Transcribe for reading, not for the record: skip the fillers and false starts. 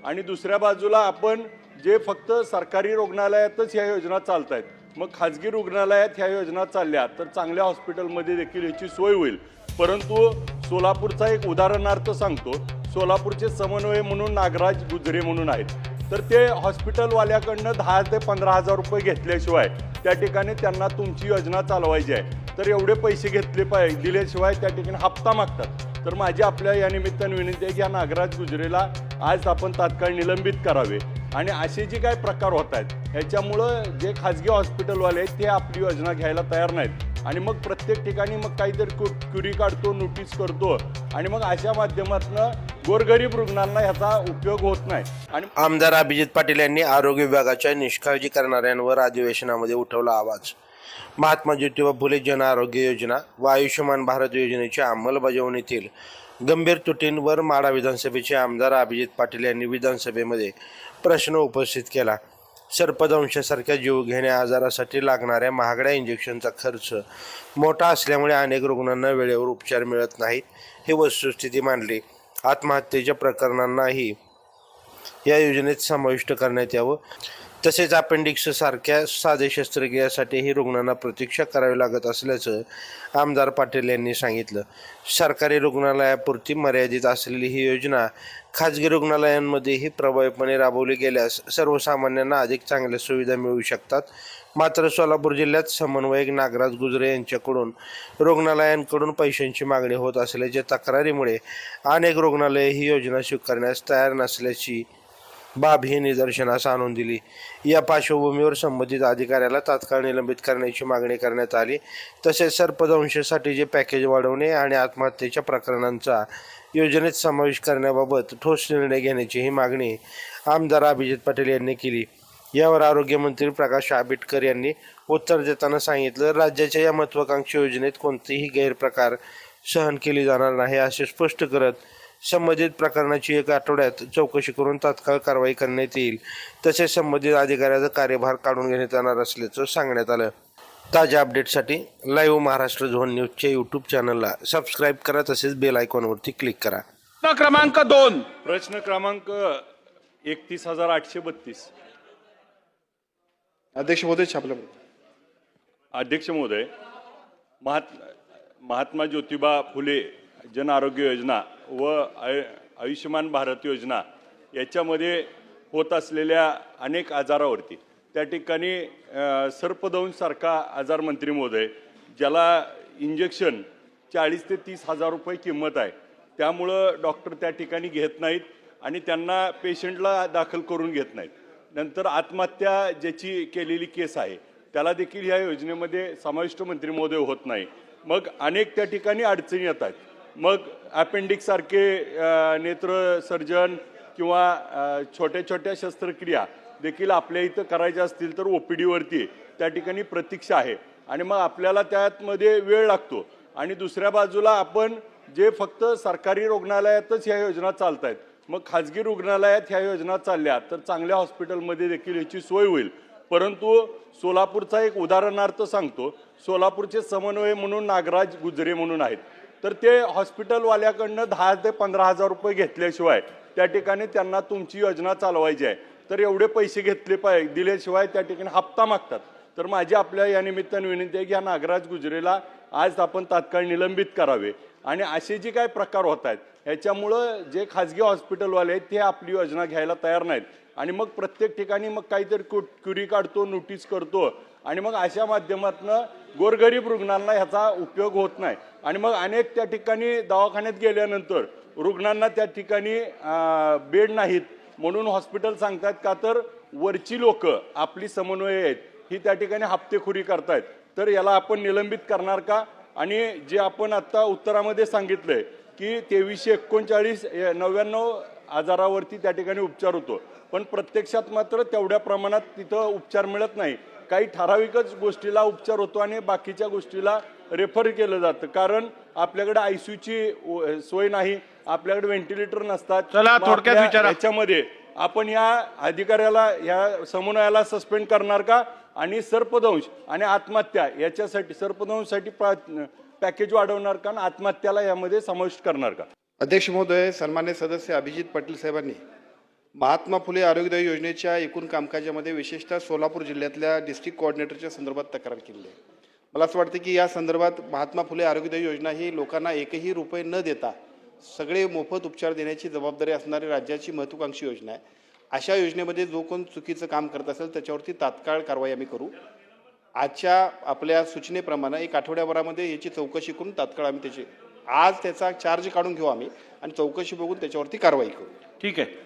आणि दुसऱ्या बाजूला आपण जे फक्त सरकारी रुग्णालयातच ह्या योजना चालत आहेत, मग खाजगी रुग्णालयात ह्या योजना चालल्या तर चांगल्या हॉस्पिटलमध्ये देखील ह्याची सोय होईल. परंतु सोलापूरचा एक उदाहरणार्थ सांगतो. सोलापूरचे समन्वय म्हणून नागराज गुजरे म्हणून आहेत, तर ते हॉस्पिटलवाल्याकडनं 10 ते 15,000 रुपये घेतल्याशिवाय त्या ठिकाणी त्यांना तुमची योजना चालवायची आहे तर एवढे पैसे दिल्याशिवाय त्या ठिकाणी हप्ता मागतात. तर माझी आपल्या या निमित्ताने विनंती आहे की या नागराज गुजरेला आज आपण तात्काळ निलंबित करावे. आणि असे जे काही प्रकार होत आहेत ह्याच्यामुळं जे खाजगी हॉस्पिटलवाले आहेत ते आपली योजना घ्यायला तयार नाहीत आणि मग प्रत्येक ठिकाणी मग काहीतरी क्युरी काढतो, नोटीस करतो आणि मग अशा माध्यमातून गोरगरीब रुग्णांना ह्याचा उपयोग होत नाही. आणि आमदार अभिजित पाटील यांनी आरोग्य विभागाच्या निष्काळजी करणाऱ्यांवर अधिवेशनामध्ये उठवला आवाज. महात्मा ज्योतिबा फुले जन आरोग्य योजना व आयुष्यमान भारत योजनेच्या अंमलबजावणीतील गंभीर त्रुटींवर माढा विधानसभेचे आमदार अभिजित पाटील यांनी विधानसभेमध्ये प्रश्न उपस्थित केला. सर्पदंशासारख्या जीवघेण्या आजारासाठी लागणाऱ्या महागड्या इंजेक्शनचा खर्च मोठा असल्यामुळे अनेक रुग्णांना वेळेवर उपचार मिळत नाहीत ही वस्तुस्थिती मांडली. आत्महत्येच्या प्रकरणांनाही या योजनेत समाविष्ट करण्यात यावं. तसेच अपेंडिक्स सारख्या साधे शस्त्रक्रियेसाठीही रुग्णांना प्रतीक्षा करावी लागत असल्याचं आमदार पाटील यांनी सांगितलं. सरकारी रुग्णालयापुरती मर्यादित असलेली ही योजना खाजगी रुग्णालयांमध्येही प्रभावीपणे राबवली गेल्यास सर्वसामान्यांना अधिक चांगल्या सुविधा मिळू शकतात. मात्र सोलापूर जिल्ह्यात समन्वयक नागराज गुजरे यांच्याकडून रुग्णालयांकडून पैशांची मागणी होत असल्याच्या तक्रारीमुळे अनेक रुग्णालये ही योजना स्वीकारण्यास तयार नसल्याची बाब ही निदर्शनास आणून दिली. या पार्श्वभूमीवर संबंधित अधिकाऱ्याला तात्काळ निलंबित करण्याची मागणी करण्यात आली. तसेच सर्पदंशासाठी जे पॅकेज वाढवणे आणि आत्महत्येच्या प्रकरणांचा योजनेत समावेश करण्याबाबत ठोस निर्णय घेण्याचीही मागणी आमदार अभिजित पाटील यांनी केली. यावर आरोग्यमंत्री प्रकाश आंबेडकर यांनी उत्तर देताना सांगितलं, राज्याच्या या महत्त्वाकांक्षी योजनेत कोणतेही गैरप्रकार सहन केली जाणार नाही असे स्पष्ट करत संबंधित प्रकरणाची 1 आठवड्यात चौकशी करून तात्काळ कारवाई करण्यात येईल. तसेच संबंधित अधिकाऱ्याचा कार्यभार काढून घेण्यात येणार असल्याचं सांगण्यात आलं. ताज्या अपडेटसाठी लाईव्ह महाराष्ट्र झोन न्यूजच्या यूट्यूब चॅनलला सबस्क्राईब करा. तसेच बेल आयकॉनवरती क्लिक करा. क्रमांक 2 प्रश्न क्रमांक 31,832. अध्यक्ष महोदय छापला. अध्यक्ष महोदय, महात्मा ज्योतिबा फुले जन आरोग्य योजना व आयुष्यमान भारत योजना याच्यामध्ये होत असलेल्या अनेक आजारावरती त्या ठिकाणी सर्पदंशसारखा आजार मंत्री महोदय, ज्याला इंजेक्शन 40 ते 30,000 रुपये किंमत आहे, त्यामुळं डॉक्टर त्या ठिकाणी घेत नाहीत आणि त्यांना पेशंटला दाखल करून घेत नाहीत. नंतर आत्महत्या ज्याची केलेली केस आहे त्याला देखील ह्या योजनेमध्ये समाविष्ट मंत्री महोदय होत नाही. मग अनेक त्या ठिकाणी अडचणी येतात. मग अपेंडिक्ससारखे नेत्र सर्जन किंवा छोट्या छोट्या शस्त्रक्रिया देखील आपल्या इथं करायच्या असतील तर OPDवरती त्या ठिकाणी प्रतीक्षा आहे आणि मग आपल्याला त्यामध्ये वेळ लागतो. आणि दुसऱ्या बाजूला आपण जे फक्त सरकारी रुग्णालयातच ह्या योजना चालत आहेत, मग खाजगी रुग्णालयात ह्या योजना चालल्या तर चांगल्या हॉस्पिटलमध्ये देखील ह्याची सोय होईल. परंतु सोलापूरचा एक उदाहरणार्थ सांगतो. सोलापूरचे समन्वय म्हणून नागराज गुजरे म्हणून आहेत, तर ते हॉस्पिटलवाल्याकडनं 10 ते 15,000 रुपये घेतल्याशिवाय त्या ठिकाणी त्यांना तुमची योजना चालवायची आहे तर एवढे पैसे दिल्याशिवाय त्या ठिकाणी हप्ता मागतात. तर माझी आपल्या या निमित्ताने विनंती आहे की या नागराज गुजरेला आज आपण तात्काळ निलंबित करावे. आणि असे जे काही प्रकार होत आहेत ह्याच्यामुळं जे खाजगी हॉस्पिटलवाले आहेत ते आपली योजना घ्यायला तयार नाहीत आणि मग प्रत्येक ठिकाणी मग काहीतरी क्युरी काढतो, नोटीस करतो आणि मग अशा माध्यमातून गोरगरीब रुग्णांना ह्याचा उपयोग होत नाही. आणि मग अनेक त्या ठिकाणी दवाखान्यात गेल्यानंतर रुग्णांना त्या ठिकाणी बेड नाहीत म्हणून हॉस्पिटल सांगतात का तर वरची लोक आपली समन्वय आहेत ही त्या ठिकाणी हप्तेखोरी करतायत. तर याला आपण निलंबित करणार का? आणि जे आपण आता उत्तरामध्ये सांगितलंय की 2339 आजारावरती त्या ठिकाणी उपचार होतो, पण प्रत्यक्षात मात्र तेवढ्या प्रमाणात तिथं उपचार मिळत नाही. काही ठराविकच गोष्टीला उपचार होतो आणि बाकीच्या गोष्टीला रेफर केलं जातं, कारण आपल्याकडे ICUची सोय नाही, आपल्याकडे व्हेंटिलेटर नसतात. चला थोडक्यात विचारा. याच्यामध्ये आपण या अधिकाऱ्याला या समन्वयाला सस्पेंड करणार का? आणि सर्पदंश आणि आत्महत्या याच्यासाठी सर्पदंशसाठी पॅकेज वाढवणार का आणि आत्महत्याला यामध्ये समाविष्ट करणार का? अध्यक्ष महोदय, सन्मान्य सदस्य अभिजित पाटील साहेबांनी महात्मा फुले आरोग्यदायी योजनेच्या एकूण कामकाजामध्ये विशेषतः सोलापूर जिल्ह्यातल्या डिस्ट्रिक्ट कोऑर्डिनेटरच्या संदर्भात तक्रार केली आहे. मला असं वाटतं की या संदर्भात महात्मा फुले आरोग्यदायी योजना ही लोकांना एकही रुपये न देता सगळे मोफत उपचार देण्याची जबाबदारी असणारी राज्याची महत्त्वाकांक्षी योजना आहे. अशा योजनेमध्ये जो कोण चुकीचं काम करत असेल त्याच्यावरती तात्काळ कारवाई आम्ही करू. आजच्या आपल्या सूचनेप्रमाणे एक आठवड्याभरामध्ये याची चौकशी करून तात्काळ आम्ही त्याची आज त्याचा चार्ज काढून घेऊ आम्ही आणि चौकशी बघून त्याच्यावरती कारवाई करू. ठीक आहे.